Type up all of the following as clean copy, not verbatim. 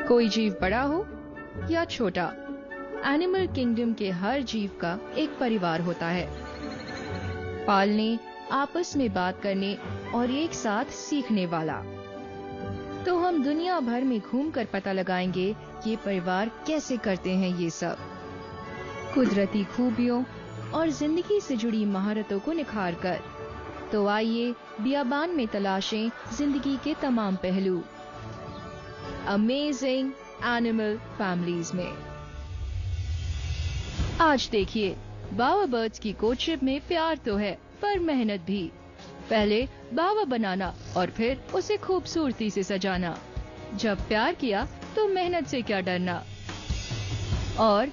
कोई जीव बड़ा हो या छोटा, एनिमल किंगडम के हर जीव का एक परिवार होता है। पालने, आपस में बात करने और एक साथ सीखने वाला। तो हम दुनिया भर में घूमकर पता लगाएंगे ये परिवार कैसे करते हैं ये सब, कुदरती खूबियों और जिंदगी से जुड़ी महारतों को निखार कर। तो आइए बियाबान में तलाशें जिंदगी के तमाम पहलू अमेजिंग एनिमल फैमिलीज में। आज देखिए, बावाबर्ड्स की कोर्टशिप में प्यार तो है पर मेहनत भी। पहले बावा बनाना और फिर उसे खूबसूरती से सजाना। जब प्यार किया तो मेहनत से क्या डरना। और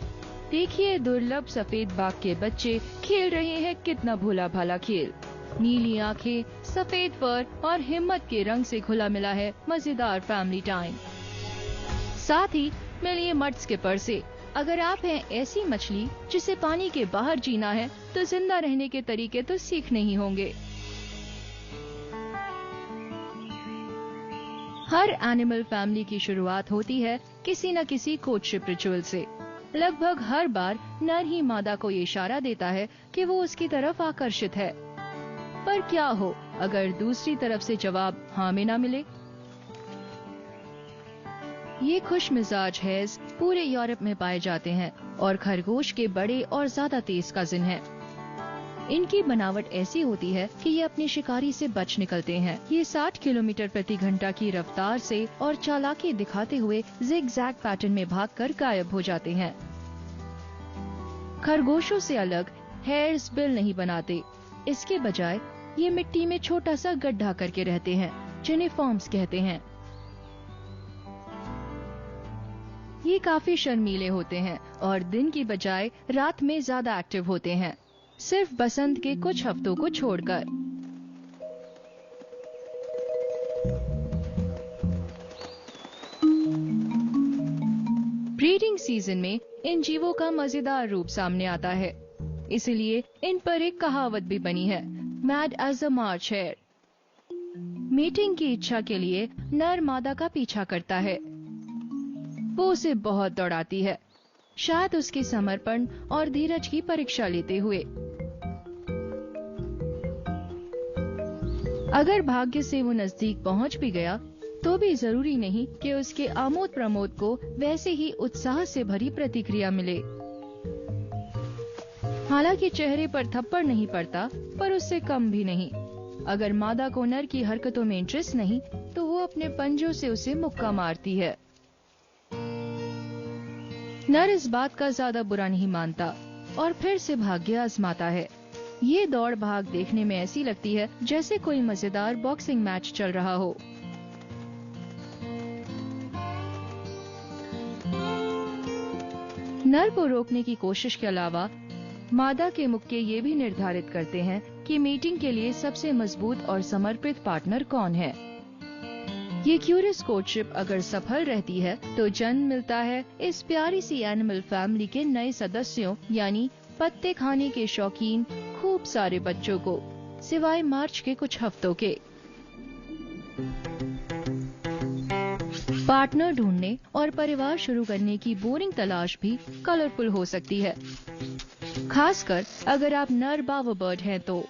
देखिए, दुर्लभ सफेद बाघ के बच्चे खेल रहे हैं कितना भोला भाला खेल। नीली आंखें, सफेद फर और हिम्मत के रंग से घुला मिला है मजेदार फैमिली टाइम। साथ ही मिलिए मड स्किपर से। अगर आप हैं ऐसी मछली जिसे पानी के बाहर जीना है तो जिंदा रहने के तरीके तो सीखने ही होंगे। हर एनिमल फैमिली की शुरुआत होती है किसी न किसी कोर्टशिप रिचुअल से। लगभग हर बार नर ही मादा को ये इशारा देता है कि वो उसकी तरफ आकर्षित है। पर क्या हो अगर दूसरी तरफ से जवाब हाँ में ना मिले। ये खुश मिजाज हैज पूरे यूरोप में पाए जाते हैं और खरगोश के बड़े और ज्यादा तेज कजिन हैं। इनकी बनावट ऐसी होती है कि ये अपने शिकारी से बच निकलते हैं। ये 60 किलोमीटर प्रति घंटा की रफ्तार से और चालाकी दिखाते हुए जिग-जैग पैटर्न में भागकर गायब हो जाते हैं। खरगोशों से अलग हेयर्स बिल नहीं बनाते। इसके बजाय ये मिट्टी में छोटा सा गड्ढा करके रहते हैं जिन्हें फॉर्म्स कहते हैं। ये काफी शर्मीले होते हैं और दिन की बजाय रात में ज्यादा एक्टिव होते हैं, सिर्फ बसंत के कुछ हफ्तों को छोड़कर। ब्रीडिंग सीजन में इन जीवों का मजेदार रूप सामने आता है, इसलिए इन पर एक कहावत भी बनी है, mad as a March hare. Meeting की इच्छा के लिए नर मादा का पीछा करता है। वो उसे बहुत दौड़ाती है, शायद उसके समर्पण और धीरज की परीक्षा लेते हुए। अगर भाग्य से वो नजदीक पहुंच भी गया तो भी जरूरी नहीं कि उसके आमोद प्रमोद को वैसे ही उत्साह से भरी प्रतिक्रिया मिले। हालांकि चेहरे पर थप्पड़ नहीं पड़ता, पर उससे कम भी नहीं। अगर मादा को नर की हरकतों में इंटरेस्ट नहीं तो वो अपने पंजों से उसे मुक्का मारती है। नर इस बात का ज्यादा बुरा नहीं मानता और फिर से भाग्य आजमाता है। ये दौड़ भाग देखने में ऐसी लगती है जैसे कोई मजेदार बॉक्सिंग मैच चल रहा हो। नर को रोकने की कोशिश के अलावा मादा के मुक्के ये भी निर्धारित करते हैं कि मीटिंग के लिए सबसे मजबूत और समर्पित पार्टनर कौन है। ये क्यूरियस कोर्टशिप अगर सफल रहती है तो जन्म मिलता है इस प्यारी सी एनिमल फैमिली के नए सदस्यों, यानी पत्ते खाने के शौकीन खूब सारे बच्चों को, सिवाय मार्च के कुछ हफ्तों के। पार्टनर ढूंढने और परिवार शुरू करने की बोरिंग तलाश भी कलरफुल हो सकती है, खासकर अगर आप नर बावाबर्ड हैं तो।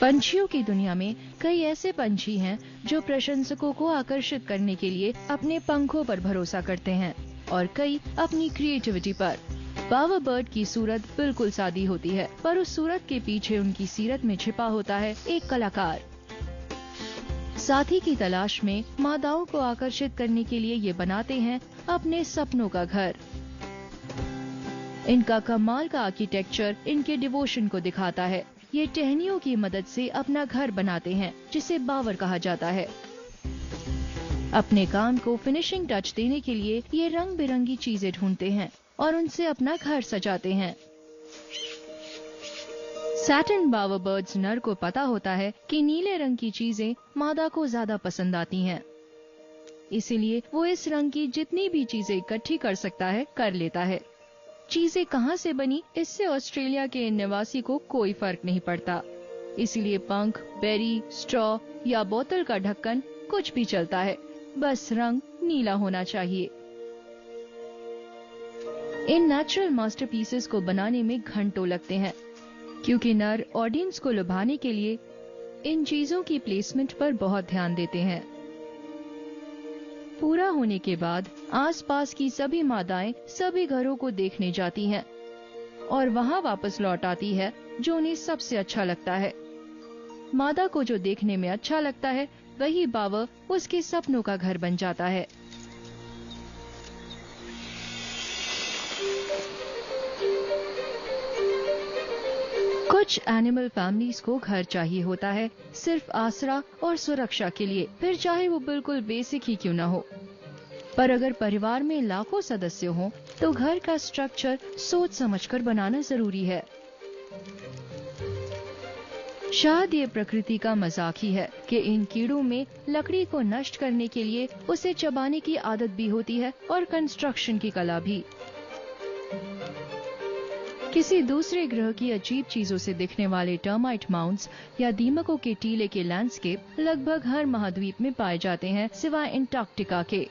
पंछियों की दुनिया में कई ऐसे पंछी हैं जो प्रशंसकों को आकर्षित करने के लिए अपने पंखों पर भरोसा करते हैं और कई अपनी क्रिएटिविटी पर। बावाबर्ड की सूरत बिल्कुल सादी होती है, पर उस सूरत के पीछे उनकी सीरत में छिपा होता है एक कलाकार। साथी की तलाश में मादाओं को आकर्षित करने के लिए ये बनाते हैं अपने सपनों का घर। इनका कमाल का आर्किटेक्चर इनके डिवोशन को दिखाता है। ये टहनियों की मदद से अपना घर बनाते हैं जिसे बावर कहा जाता है। अपने काम को फिनिशिंग टच देने के लिए ये रंग बिरंगी चीजें ढूंढते हैं और उनसे अपना घर सजाते हैं। सैटर्न बावाबर्ड्स नर को पता होता है कि नीले रंग की चीजें मादा को ज्यादा पसंद आती हैं, इसीलिए वो इस रंग की जितनी भी चीजें इकट्ठी कर सकता है कर लेता है। चीजें कहाँ से बनी इससे ऑस्ट्रेलिया के निवासी को कोई फर्क नहीं पड़ता, इसीलिए पंख, बेरी, स्ट्रॉ या बोतल का ढक्कन कुछ भी चलता है, बस रंग नीला होना चाहिए। इन नेचुरल मास्टरपीसेस को बनाने में घंटों लगते हैं, क्योंकि नर ऑडियंस को लुभाने के लिए इन चीजों की प्लेसमेंट पर बहुत ध्यान देते हैं। पूरा होने के बाद आसपास की सभी मादाएं सभी घरों को देखने जाती हैं और वहां वापस लौट आती है जो उन्हें सबसे अच्छा लगता है। मादा को जो देखने में अच्छा लगता है वही बावर उसके सपनों का घर बन जाता है। कुछ एनिमल फैमिलीज को घर चाहिए होता है सिर्फ आसरा और सुरक्षा के लिए, फिर चाहे वो बिल्कुल बेसिक ही क्यों ना हो। पर अगर परिवार में लाखों सदस्य हों, तो घर का स्ट्रक्चर सोच समझकर बनाना जरूरी है। शायद ये प्रकृति का मजाक ही है कि इन कीड़ों में लकड़ी को नष्ट करने के लिए उसे चबाने की आदत भी होती है और कंस्ट्रक्शन की कला भी। किसी दूसरे ग्रह की अजीब चीजों से दिखने वाले टर्माइट माउंट्स या दीमकों के टीले के लैंडस्केप लगभग हर महाद्वीप में पाए जाते हैं, सिवाय एंटार्कटिका के।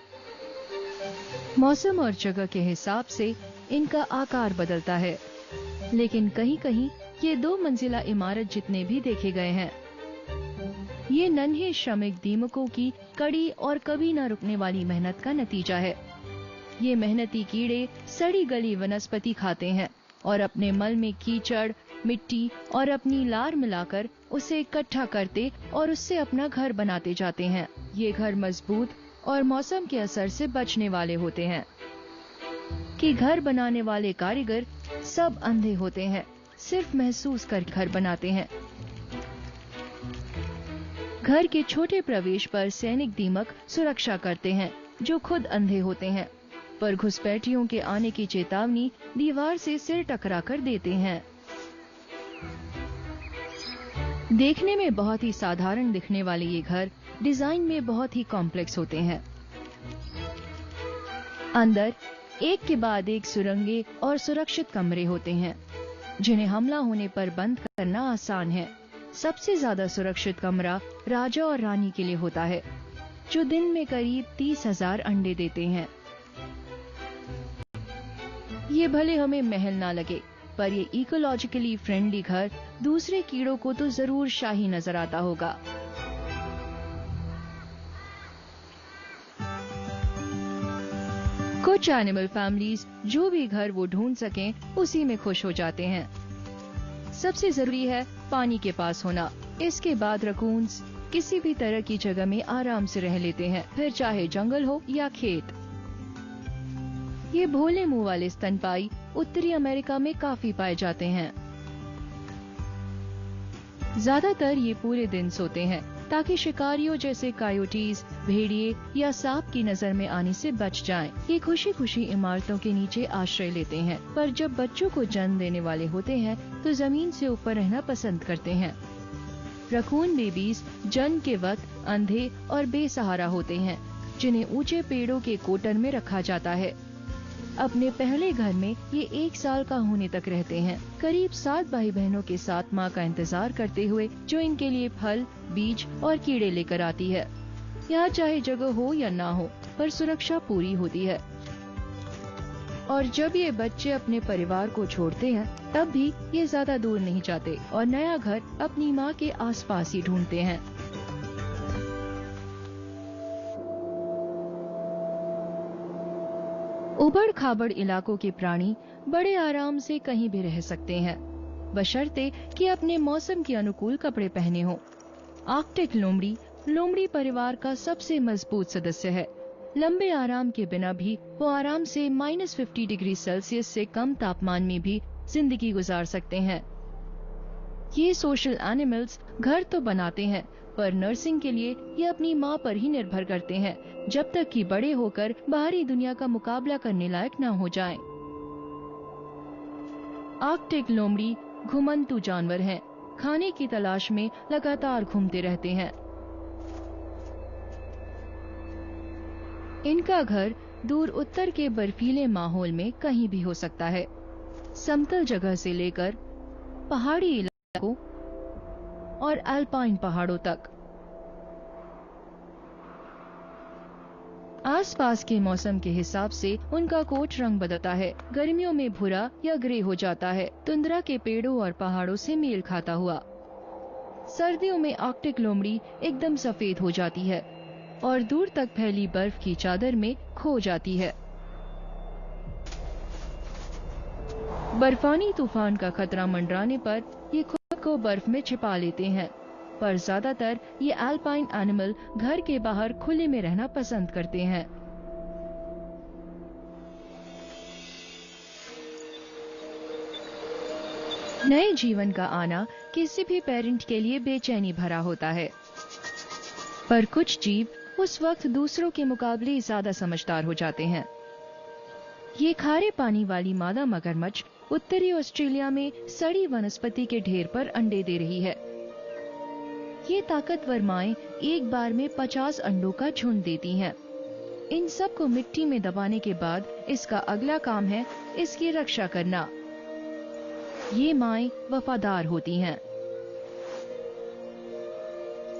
मौसम और जगह के हिसाब से इनका आकार बदलता है, लेकिन कहीं कहीं ये 2 मंजिला इमारत जितने भी देखे गए हैं। ये नन्हे श्रमिक दीमकों की कड़ी और कभी न रुकने वाली मेहनत का नतीजा है। ये मेहनती कीड़े सड़ी गली वनस्पति खाते हैं और अपने मल में कीचड़, मिट्टी और अपनी लार मिलाकर उसे इकट्ठा करते और उससे अपना घर बनाते जाते हैं। ये घर मजबूत और मौसम के असर से बचने वाले होते हैं। कि घर बनाने वाले कारीगर सब अंधे होते हैं, सिर्फ महसूस कर घर बनाते हैं। घर के छोटे प्रवेश पर सैनिक दीमक सुरक्षा करते हैं, जो खुद अंधे होते हैं, पर घुसपैठियों के आने की चेतावनी दीवार से सिर टकराकर देते हैं। देखने में बहुत ही साधारण दिखने वाले ये घर डिजाइन में बहुत ही कॉम्प्लेक्स होते हैं। अंदर एक के बाद एक सुरंगें और सुरक्षित कमरे होते हैं, जिन्हें हमला होने पर बंद करना आसान है। सबसे ज्यादा सुरक्षित कमरा राजा और रानी के लिए होता है, जो दिन में करीब 30,000 अंडे देते हैं। ये भले हमें महल ना लगे, पर ये इकोलॉजिकली फ्रेंडली घर दूसरे कीड़ों को तो जरूर शाही नजर आता होगा। कुछ एनिमल फैमिलीज जो भी घर वो ढूंढ सकें उसी में खुश हो जाते हैं। सबसे जरूरी है पानी के पास होना। इसके बाद रकून्स किसी भी तरह की जगह में आराम से रह लेते हैं, फिर चाहे जंगल हो या खेत। ये भोले मुंह वाले स्तनपाई उत्तरी अमेरिका में काफी पाए जाते हैं। ज्यादातर ये पूरे दिन सोते हैं ताकि शिकारियों जैसे कायोटीज, भेड़िए या सांप की नजर में आने से बच जाएं। ये खुशी खुशी इमारतों के नीचे आश्रय लेते हैं, पर जब बच्चों को जन्म देने वाले होते हैं तो जमीन से ऊपर रहना पसंद करते हैं। रकून बेबीज जन्म के वक्त अंधे और बेसहारा होते हैं, जिन्हें ऊंचे पेड़ों के कोटर में रखा जाता है। अपने पहले घर में ये 1 साल का होने तक रहते हैं, करीब 7 भाई बहनों के साथ माँ का इंतजार करते हुए, जो इनके लिए फल, बीज और कीड़े लेकर आती है। यहाँ चाहे जगह हो या ना हो, पर सुरक्षा पूरी होती है। और जब ये बच्चे अपने परिवार को छोड़ते हैं, तब भी ये ज्यादा दूर नहीं जाते और नया घर अपनी माँ के आसपास ही ढूंढते हैं। उबड़ खाबड़ इलाकों के प्राणी बड़े आराम से कहीं भी रह सकते हैं, बशर्ते कि अपने मौसम के अनुकूल कपड़े पहने हों। आर्कटिक लोमड़ी परिवार का सबसे मजबूत सदस्य है। लंबे आराम के बिना भी वो आराम से -50 डिग्री सेल्सियस से कम तापमान में भी जिंदगी गुजार सकते हैं। ये सोशल एनिमल्स घर तो बनाते हैं, पर नर्सिंग के लिए ये अपनी माँ पर ही निर्भर करते हैं, जब तक कि बड़े होकर बाहरी दुनिया का मुकाबला करने लायक न हो जाएं। आर्कटिक लोमड़ी घुमंतू जानवर हैं, खाने की तलाश में लगातार घूमते रहते हैं। इनका घर दूर उत्तर के बर्फीले माहौल में कहीं भी हो सकता है, समतल जगह से लेकर पहाड़ी इलाकों और अल्पाइन पहाड़ों तक। आसपास के मौसम के हिसाब से उनका कोट रंग बदलता है। गर्मियों में भूरा या ग्रे हो जाता है, तुंद्रा के पेड़ों और पहाड़ों से मेल खाता हुआ। सर्दियों में आर्कटिक लोमड़ी एकदम सफेद हो जाती है और दूर तक फैली बर्फ की चादर में खो जाती है। बर्फानी तूफान का खतरा मंडराने पर ये खुद को बर्फ में छिपा लेते हैं, पर ज्यादातर ये अल्पाइन एनिमल घर के बाहर खुले में रहना पसंद करते हैं। नए जीवन का आना किसी भी पेरेंट के लिए बेचैनी भरा होता है, पर कुछ जीव उस वक्त दूसरों के मुकाबले ज्यादा समझदार हो जाते हैं। ये खारे पानी वाली मादा मगरमच्छ उत्तरी ऑस्ट्रेलिया में सड़ी वनस्पति के ढेर पर अंडे दे रही है। ये ताकतवर माएं एक बार में 50 अंडों का झुंड देती हैं। इन सब को मिट्टी में दबाने के बाद इसका अगला काम है इसकी रक्षा करना। ये माएं वफादार होती हैं।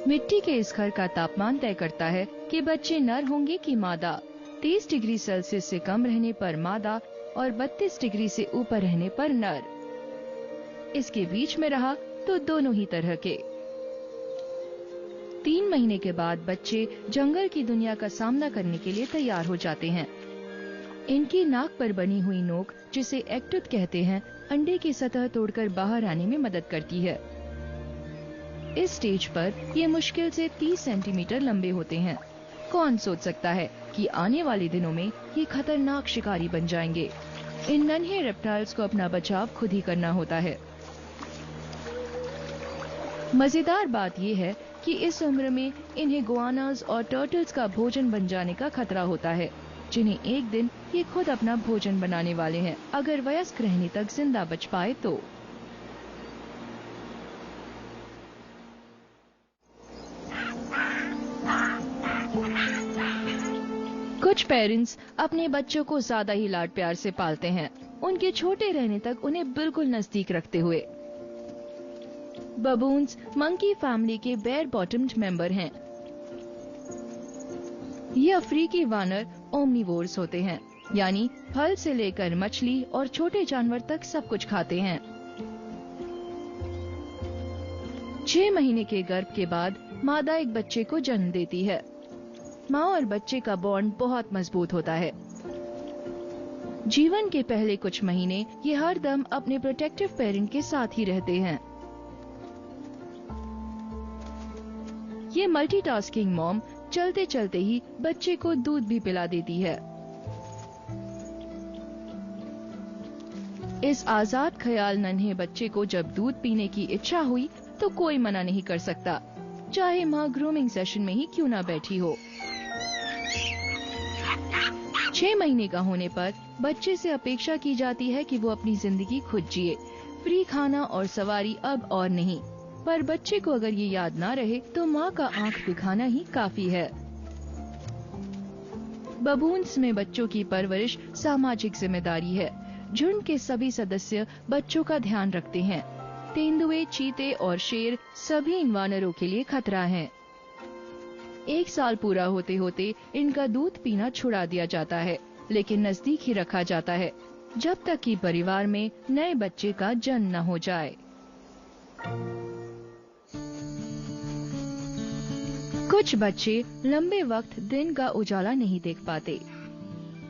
मिट्टी के इस घर का तापमान तय करता है कि बच्चे नर होंगे कि मादा। 30 डिग्री सेल्सियस से कम रहने पर मादा और 32 डिग्री से ऊपर रहने पर नर। इसके बीच में रहा तो दोनों ही तरह के। 3 महीने के बाद बच्चे जंगल की दुनिया का सामना करने के लिए तैयार हो जाते हैं। इनकी नाक पर बनी हुई नोक, जिसे एक्टुथ कहते हैं, अंडे की सतह तोड़कर बाहर आने में मदद करती है। इस स्टेज पर ये मुश्किल से 30 सेंटीमीटर लंबे होते हैं। कौन सोच सकता है कि आने वाले दिनों में ये खतरनाक शिकारी बन जाएंगे। इन नन्हे रेप्टाइल्स को अपना बचाव खुद ही करना होता है। मजेदार बात यह है कि इस उम्र में इन्हें गुआनास और टर्टल्स का भोजन बन जाने का खतरा होता है, जिन्हें एक दिन ये खुद अपना भोजन बनाने वाले हैं, अगर वयस्क रहने तक जिंदा बच पाए तो। कुछ पेरेंट्स अपने बच्चों को ज्यादा ही लाड प्यार से पालते हैं, उनके छोटे रहने तक उन्हें बिल्कुल नजदीक रखते हुए। बबून्स मंकी फैमिली के बेयर बॉटम्ड मेंबर हैं। ये अफ्रीकी वानर ओमनीवोर्स होते हैं, यानी फल से लेकर मछली और छोटे जानवर तक सब कुछ खाते हैं। 6 महीने के गर्भ के बाद मादा एक बच्चे को जन्म देती है। माँ और बच्चे का बॉन्ड बहुत मजबूत होता है। जीवन के पहले कुछ महीने ये हर दम अपने प्रोटेक्टिव पेरेंट के साथ ही रहते हैं। ये मल्टीटास्किंग मॉम चलते चलते ही बच्चे को दूध भी पिला देती है। इस आजाद ख्याल नन्हे बच्चे को जब दूध पीने की इच्छा हुई तो कोई मना नहीं कर सकता, चाहे माँ ग्रूमिंग सेशन में ही क्यों ना बैठी हो। 6 महीने का होने पर बच्चे से अपेक्षा की जाती है कि वो अपनी जिंदगी खुद जिए। फ्री खाना और सवारी अब और नहीं, पर बच्चे को अगर ये याद ना रहे तो माँ का आंख दिखाना ही काफी है। बबून्स में बच्चों की परवरिश सामाजिक जिम्मेदारी है। झुंड के सभी सदस्य बच्चों का ध्यान रखते हैं। तेंदुए, चीते और शेर सभी इन वानरों के लिए खतरा हैं। 1 साल पूरा होते होते इनका दूध पीना छुड़ा दिया जाता है, लेकिन नजदीक ही रखा जाता है जब तक कि परिवार में नए बच्चे का जन्म न हो जाए। कुछ बच्चे लंबे वक्त दिन का उजाला नहीं देख पाते।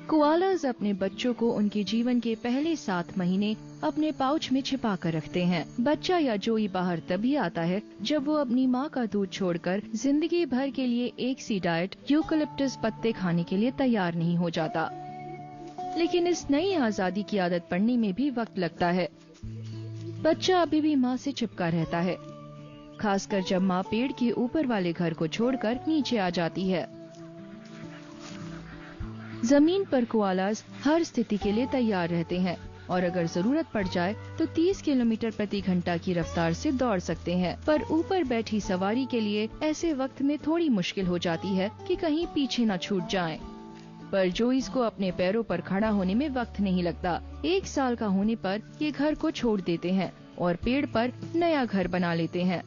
कोआलास अपने बच्चों को उनके जीवन के पहले 7 महीने अपने पाउच में छिपा कर रखते हैं। बच्चा या जोई बाहर तभी आता है जब वो अपनी माँ का दूध छोड़कर जिंदगी भर के लिए एक सी डाइट यूकलिप्टस पत्ते खाने के लिए तैयार नहीं हो जाता। लेकिन इस नई आजादी की आदत पड़ने में भी वक्त लगता है। बच्चा अभी भी माँ से चिपका रहता है, खासकर जब माँ पेड़ के ऊपर वाले घर को छोड़कर नीचे आ जाती है। जमीन पर कोआलास हर स्थिति के लिए तैयार रहते हैं और अगर जरूरत पड़ जाए तो 30 किलोमीटर प्रति घंटा की रफ्तार से दौड़ सकते हैं। पर ऊपर बैठी सवारी के लिए ऐसे वक्त में थोड़ी मुश्किल हो जाती है कि कहीं पीछे न छूट जाएं। पर जोइस को अपने पैरों पर खड़ा होने में वक्त नहीं लगता। 1 साल का होने पर ये घर को छोड़ देते हैं और पेड़ पर नया घर बना लेते हैं।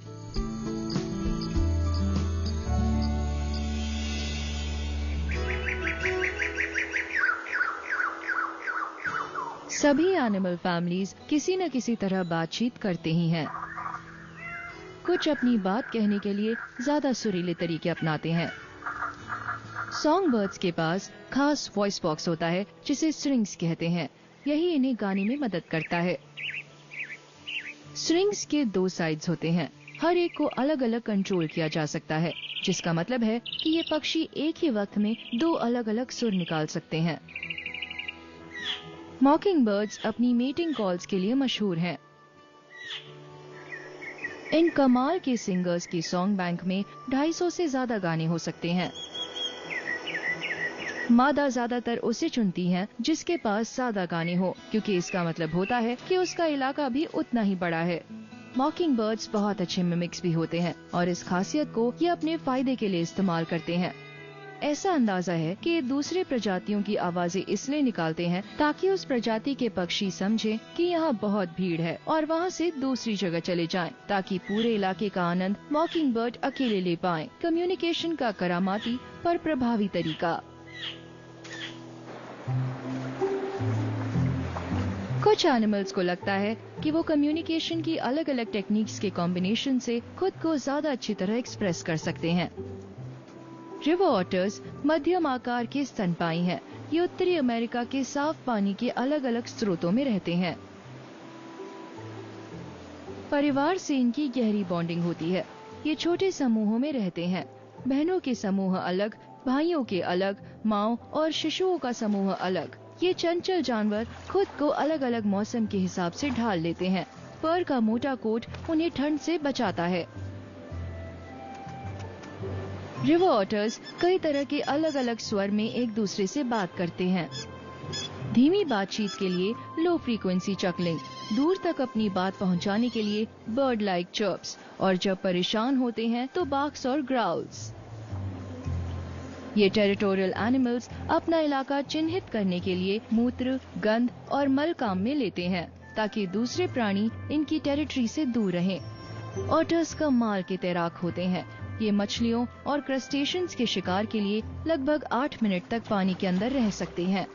सभी एनिमल फैमिलीज किसी न किसी तरह बातचीत करते ही हैं। कुछ अपनी बात कहने के लिए ज्यादा सुरीले तरीके अपनाते हैं। सॉन्ग बर्ड्स के पास खास वॉइस बॉक्स होता है जिसे स्ट्रिंग्स कहते हैं। यही इन्हें गाने में मदद करता है। स्ट्रिंग्स के 2 साइड्स होते हैं। हर एक को अलग अलग कंट्रोल किया जा सकता है, जिसका मतलब है कि ये पक्षी एक ही वक्त में 2 अलग अलग सुर निकाल सकते हैं। मॉकिंग बर्ड्स अपनी मेटिंग कॉल्स के लिए मशहूर हैं। इन कमाल के सिंगर्स की सॉन्ग बैंक में 250 से ज्यादा गाने हो सकते हैं। मादा ज्यादातर उसे चुनती है जिसके पास ज्यादा गाने हो, क्योंकि इसका मतलब होता है कि उसका इलाका भी उतना ही बड़ा है। मॉकिंग बर्ड्स बहुत अच्छे मिमिक्स भी होते हैं और इस खासियत को ये अपने फायदे के लिए इस्तेमाल करते हैं। ऐसा अंदाजा है कि ये दूसरे प्रजातियों की आवाजें इसलिए निकालते हैं ताकि उस प्रजाति के पक्षी समझें कि यहाँ बहुत भीड़ है और वहाँ से दूसरी जगह चले जाएं, ताकि पूरे इलाके का आनंद मॉकिंग बर्ड अकेले ले पाएं। कम्युनिकेशन का करामाती पर प्रभावी तरीका। कुछ एनिमल्स को लगता है कि वो कम्युनिकेशन की अलग अलग टेक्निक्स के कॉम्बिनेशन से खुद को ज्यादा अच्छी तरह एक्सप्रेस कर सकते हैं। रिवर ऑटर्स मध्यम आकार के स्तनपायी हैं। ये उत्तरी अमेरिका के साफ पानी के अलग अलग स्रोतों में रहते हैं। परिवार से इनकी गहरी बॉन्डिंग होती है। ये छोटे समूहों में रहते हैं। बहनों के समूह अलग, भाइयों के अलग, माँओं और शिशुओं का समूह अलग। ये चंचल जानवर खुद को अलग अलग मौसम के हिसाब से ढाल लेते हैं। फर का मोटा कोट उन्हें ठंड से बचाता है। रिवर ऑटर्स कई तरह के अलग अलग स्वर में एक दूसरे से बात करते हैं। धीमी बातचीत के लिए लो फ्रीक्वेंसी चकलिंग, दूर तक अपनी बात पहुंचाने के लिए बर्ड लाइक चर्प्स, और जब परेशान होते हैं तो बार्क्स और ग्राउल्स। ये टेरिटोरियल एनिमल्स अपना इलाका चिन्हित करने के लिए मूत्र, गंध और मल काम में लेते हैं ताकि दूसरे प्राणी इनकी टेरिटरी से दूर रहें। ऑटर्स कमाल के तैराक होते हैं। ये मछलियों और क्रस्टेशियंस के शिकार के लिए लगभग 8 मिनट तक पानी के अंदर रह सकते हैं।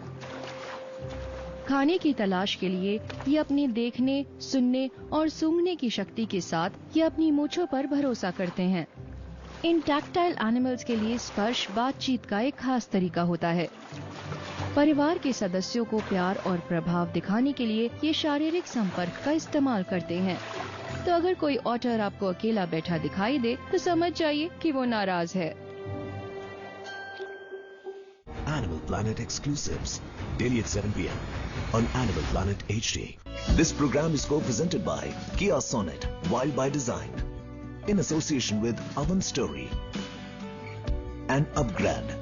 खाने की तलाश के लिए ये अपने देखने, सुनने और सूंघने की शक्ति के साथ ये अपनी मूंछों पर भरोसा करते हैं। इन टैक्टाइल एनिमल्स के लिए स्पर्श बातचीत का एक खास तरीका होता है। परिवार के सदस्यों को प्यार और प्रभाव दिखाने के लिए ये शारीरिक संपर्क का इस्तेमाल करते हैं। तो अगर कोई ऑटर आपको अकेला बैठा दिखाई दे तो समझ जाइए कि वो नाराज है। Animal Planet exclusives daily at 7 p.m. on Animal Planet HD. This program is co-presented by Kia Sonet, Wild by Design, in association with Avan Story and Upgrad.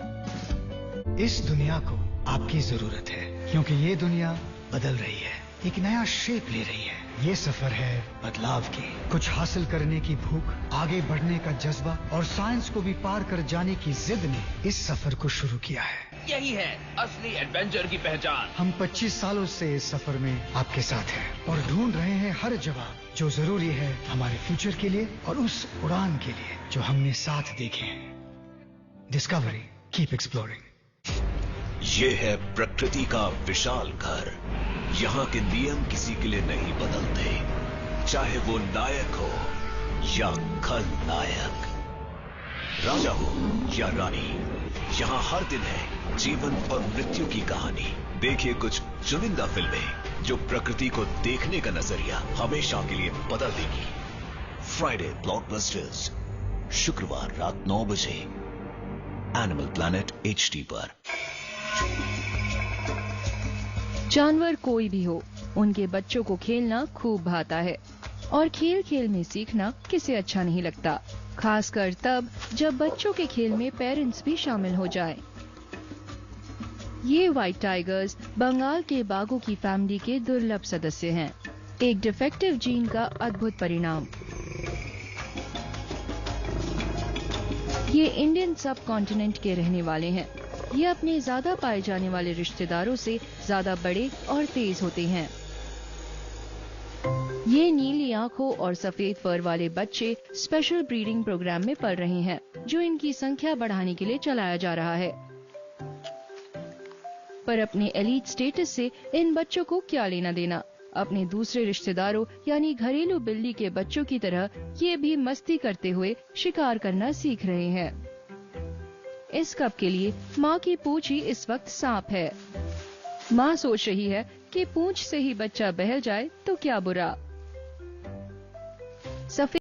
इस दुनिया को आपकी जरूरत है, क्योंकि ये दुनिया बदल रही है, एक नया शेप ले रही है। ये सफर है बदलाव की। कुछ हासिल करने की भूख, आगे बढ़ने का जज्बा और साइंस को भी पार कर जाने की जिद ने इस सफर को शुरू किया है। यही है असली एडवेंचर की पहचान। हम 25 सालों से इस सफर में आपके साथ हैं और ढूंढ रहे हैं हर जवाब जो जरूरी है हमारे फ्यूचर के लिए और उस उड़ान के लिए जो हमने साथ देखे हैं। Discovery, keep exploring. ये है प्रकृति का विशाल घर। यहाँ के नियम किसी के लिए नहीं बदलते, चाहे वो नायक हो या खलनायक, राजा हो या रानी। यहाँ हर दिन है जीवन और मृत्यु की कहानी। देखिए कुछ चुनिंदा फिल्में जो प्रकृति को देखने का नजरिया हमेशा के लिए बदल देगी। फ्राइडे ब्लॉकबस्टर्स, शुक्रवार रात 9 बजे एनिमल प्लैनेट HD पर। जानवर कोई भी हो, उनके बच्चों को खेलना खूब भाता है और खेल खेल में सीखना किसे अच्छा नहीं लगता, खासकर तब जब बच्चों के खेल में पेरेंट्स भी शामिल हो जाएं। ये व्हाइट टाइगर्स बंगाल के बाघों की फैमिली के दुर्लभ सदस्य हैं, एक डिफेक्टिव जीन का अद्भुत परिणाम। ये इंडियन सब कॉन्टिनेंट के रहने वाले हैं। ये अपने ज्यादा पाए जाने वाले रिश्तेदारों से ज्यादा बड़े और तेज होते हैं। ये नीली आंखों और सफेद फर वाले बच्चे स्पेशल ब्रीडिंग प्रोग्राम में पल रहे हैं, जो इनकी संख्या बढ़ाने के लिए चलाया जा रहा है। पर अपने एलीट स्टेटस से इन बच्चों को क्या लेना देना। अपने दूसरे रिश्तेदारों यानी घरेलू बिल्ली के बच्चों की तरह ये भी मस्ती करते हुए शिकार करना सीख रहे हैं। इस कप के लिए माँ की पूंछ ही इस वक्त सांप है। माँ सोच रही है कि पूंछ से ही बच्चा बहल जाए तो क्या बुरा। सफेद